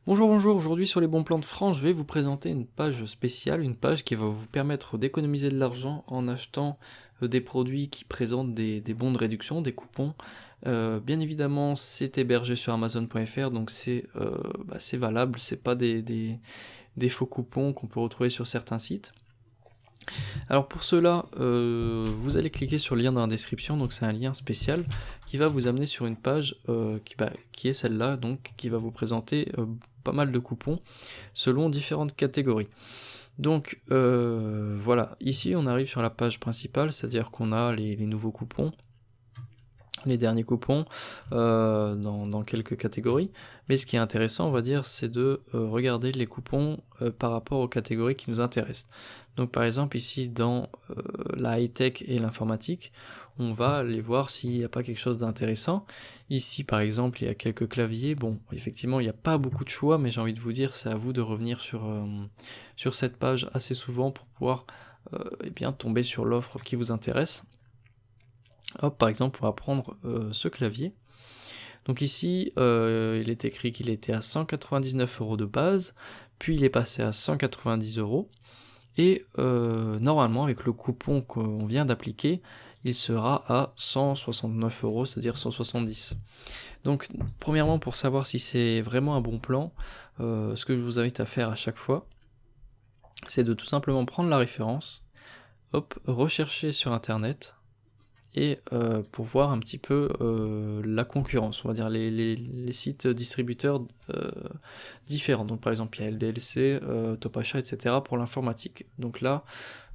Bonjour, bonjour, aujourd'hui sur les bons plans de France, je vais vous présenter une page spéciale, une page qui va vous permettre d'économiser de l'argent en achetant des produits qui présentent des bons de réduction, des coupons. Bien évidemment, c'est hébergé sur Amazon.fr, donc c'est valable, c'est pas des faux coupons qu'on peut retrouver sur certains sites. Alors pour cela, vous allez cliquer sur le lien dans la description, donc c'est un lien spécial qui va vous amener sur une page qui est celle-là, donc qui va vous présenter pas mal de coupons selon différentes catégories. Donc voilà, ici on arrive sur la page principale, c'est-à-dire qu'on a les nouveaux coupons, les derniers coupons dans quelques catégories, mais ce qui est intéressant on va dire c'est de regarder les coupons par rapport aux catégories qui nous intéressent. Donc par exemple ici dans la high-tech et l'informatique, on va aller voir s'il n'y a pas quelque chose d'intéressant. Ici par exemple il y a quelques claviers, bon effectivement il n'y a pas beaucoup de choix, mais j'ai envie de vous dire c'est à vous de revenir sur cette page assez souvent pour pouvoir eh bien, tomber sur l'offre qui vous intéresse. Hop, par exemple, on va prendre ce clavier. Donc ici, il est écrit qu'il était à 199 € de base, puis il est passé à 190 €, et normalement, avec le coupon qu'on vient d'appliquer, il sera à 169 €, c'est-à-dire 170. Donc, premièrement, pour savoir si c'est vraiment un bon plan, ce que je vous invite à faire à chaque fois, c'est de tout simplement prendre la référence, hop, rechercher sur internet, et pour voir un petit peu la concurrence, on va dire les sites distributeurs différents. Donc par exemple il y a LDLC, Topachat, etc. pour l'informatique. Donc là,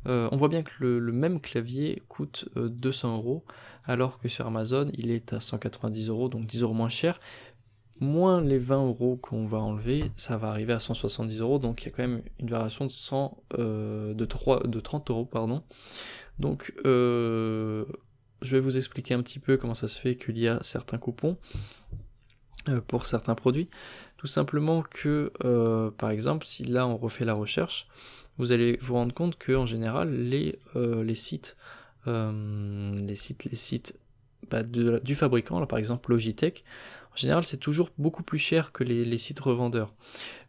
on voit bien que le même clavier coûte 200 €, alors que sur Amazon il est à 190 €, donc 10 € moins cher. Moins les 20 € qu'on va enlever, ça va arriver à 170 €, donc il y a quand même une variation de 30 €, pardon. Donc je vais vous expliquer un petit peu comment ça se fait qu'il y a certains coupons pour certains produits. Tout simplement que, par exemple, si là on refait la recherche, vous allez vous rendre compte que en général les sites du fabricant, là par exemple Logitech, en général c'est toujours beaucoup plus cher que les sites revendeurs.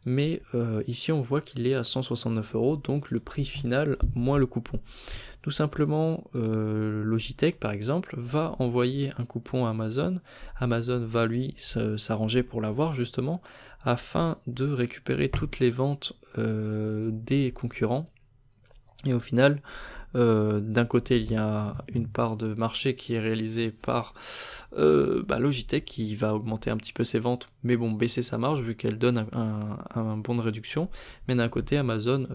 Mais ici on voit qu'il est à 169 €, donc le prix final moins le coupon. Tout simplement, Logitech par exemple va envoyer un coupon à Amazon, Amazon va lui s'arranger pour l'avoir justement, afin de récupérer toutes les ventes des concurrents, et au final, d'un côté il y a une part de marché qui est réalisée par Logitech qui va augmenter un petit peu ses ventes, mais bon baisser sa marge vu qu'elle donne un bon de réduction, mais d'un côté Amazon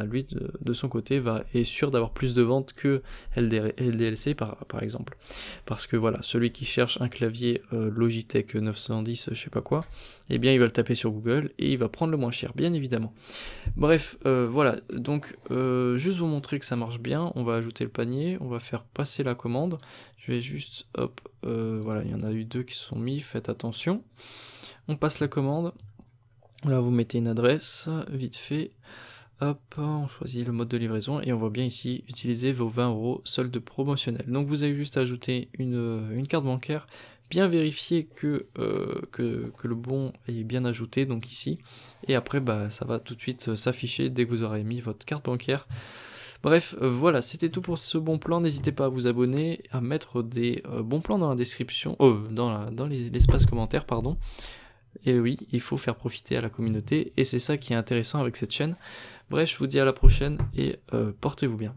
lui de son côté est sûr d'avoir plus de ventes que LDLC par exemple, parce que voilà, celui qui cherche un clavier Logitech 910 je sais pas quoi, eh bien il va le taper sur Google et il va prendre le moins cher bien évidemment. Bref, voilà, donc juste vous montrer que ça marche bien, on va ajouter le panier, on va faire passer la commande, je vais juste, hop, voilà, il y en a eu 2 qui sont mis, faites attention, on passe la commande, là vous mettez une adresse, vite fait, hop, on choisit le mode de livraison, et on voit bien ici, utiliser vos 20 € solde promotionnel. Donc vous avez juste ajouté une carte bancaire, bien vérifier que le bon est bien ajouté, donc ici, et après ça va tout de suite s'afficher dès que vous aurez mis votre carte bancaire. Bref, voilà, c'était tout pour ce bon plan, n'hésitez pas à vous abonner, à mettre des bons plans dans la description, dans l'espace commentaire, pardon. Et oui, il faut faire profiter à la communauté, et c'est ça qui est intéressant avec cette chaîne. Bref, je vous dis à la prochaine, et portez-vous bien.